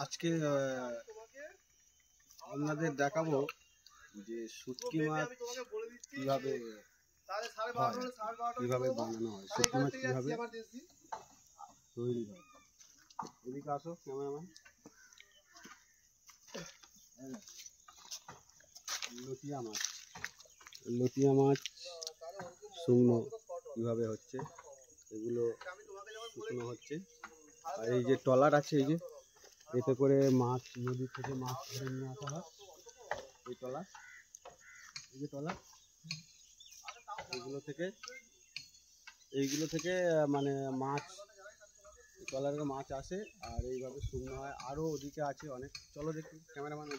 আজকে আপনাদের দেখাবো যে শুটকি মাছ কিভাবে বানানো হয়, শুটকি মাছ কিভাবে তৈরি হয়। এদিকে আসো ক্যামেরাম্যান। লটিয়া মাছ শুকনো কিভাবে হচ্ছে, এগুলো শুকনো হচ্ছে। আর এই যে ট্রলার আছে, এই যে এতে করে মাছ নদী থেকে মাছ ধরে নিয়ে আসা হয়। এই ট্রলার, এই যে ট্রলার, এইগুলো থেকে মানে মাছ, ট্রলারে মাছ আসে আর এইভাবে শুকনো হয়। আরও ওদিকে আছে অনেক, চলো দেখি ক্যামেরাম্যান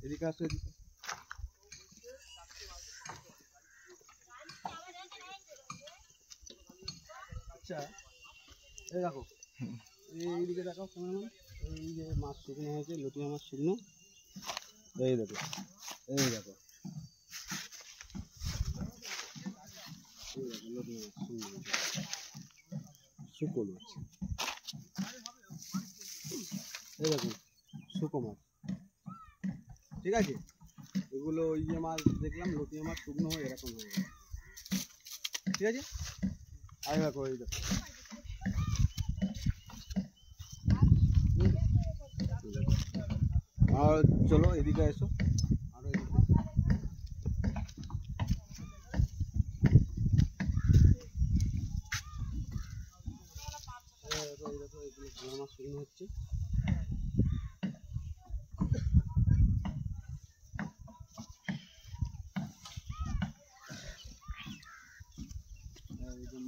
এদিকে আসো, এদিকে। আচ্ছা, এই দেখো, এইদিকে দেখো ক্যামেরাম্যান, এই যে মাছ শুকনো হয়েছে, লটিয়া মাছ শুকনো, এই দেখো, এই দেখো, লটিয়া মাছ শুকনো, শুকনো মাছ, এই দেখো শুকনো মাছ, ঠিক আছে। এগুলো ইয়ে মাছ দেখলাম, লটিয়া মাছ শুকনো হয়ে এরকম হয়ে গেছে, ঠিক আছে। আর দেখো, এই দেখো, আর চলো এদিকে এসো, আরো এদিকে এগুলো মাছ শুকনো হচ্ছে।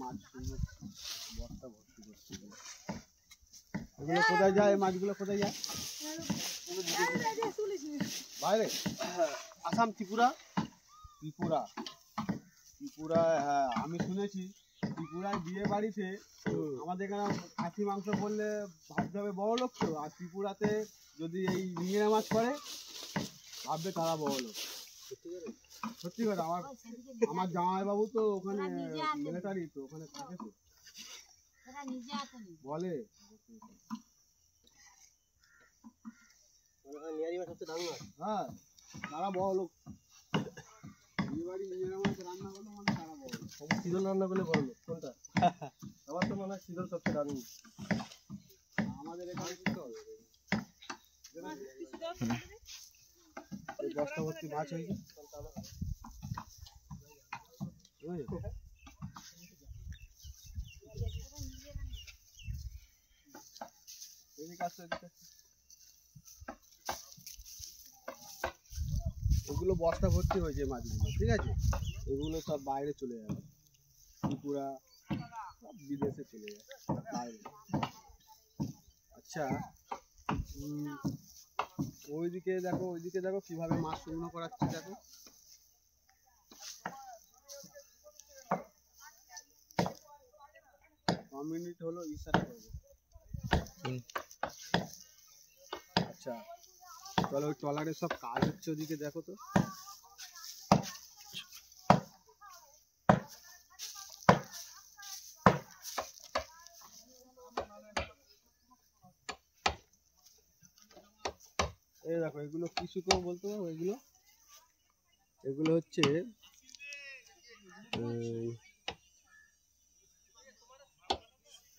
মাছ শুকনো বস্তা ভর্তি করছে। এগুলো কোথায় যায়? মাছগুলো কোথায় যায়? বাইরে, আসাম, ত্রিপুরা। হ্যাঁ, আমি শুনেছি ত্রিপুরায় বিয়ে বাড়িতে আমাদের এখানে খাসি মাংস বললে ভাবতে হবে বড় লোক তো, আর ত্রিপুরাতে যদি এই মিঙিরা মাছ করে ভাববে তারা বড় লোক। সত্যি কথা, আমার জামাইবাবু তো ওখানে মিলিটারি, তো ওখানে থাকে, তো বলে হ্যাঁ তারা বড় লোক। রান্না করলে মানে তারা বড় লোক। শীতল রান্না করলে বড় লোক কোনটা? আমার তো মনে হয় শীতল সবচেয়ে দারুণ। আমাদের এখানে করতে হবে। বস্তা ভর্তি মাছ হয়েছে। এগুলো বস্তা ভর্তি হয়েছে মাছগুলো, ঠিক আছে। এগুলো সব বাইরে চলে যাবে, ত্রিপুরা, সব বিদেশে চলে যাবে বাইরে। আচ্ছা, ওইদিকে দেখো কিভাবে মাছ শুকনো করাচ্ছে, দেখো। মিনিট হলো, ইশারা করবে। আচ্ছা চলো, ওই ট্রলারের সব কাজ হচ্ছে, ওদিকে দেখো তো। এই দেখো, এগুলো কি শুকনো বলতে পারো? এগুলো হচ্ছে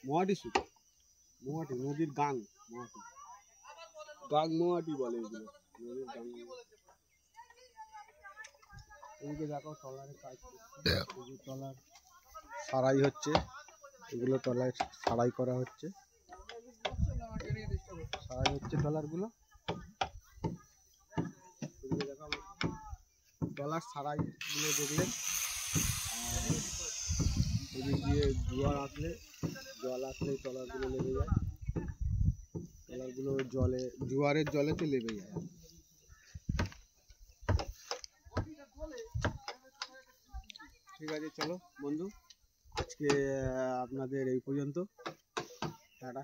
মোয়াটি শুকনো, মোয়াটি, নদীর গাং মোয়াটি বলে এগুলো, নদীর গাং। এদিকে দেখো ট্রলারের কাজ করছে, ট্রলার সারাই হচ্ছে, এগুলো ট্রলার সারাই করা হচ্ছে, ট্রলারগুলো। ট্রলার সারাইগুলো দেখলেন। এদিক দিয়ে জল আসলে ট্রলারগুলো লেগে যায়, ট্রলারগুলো জোয়ারের জলেতে লেগে যায়। ঠিক আছে, চলো বন্ধু, আজকে আপনাদের এই পর্যন্ত, টাটা।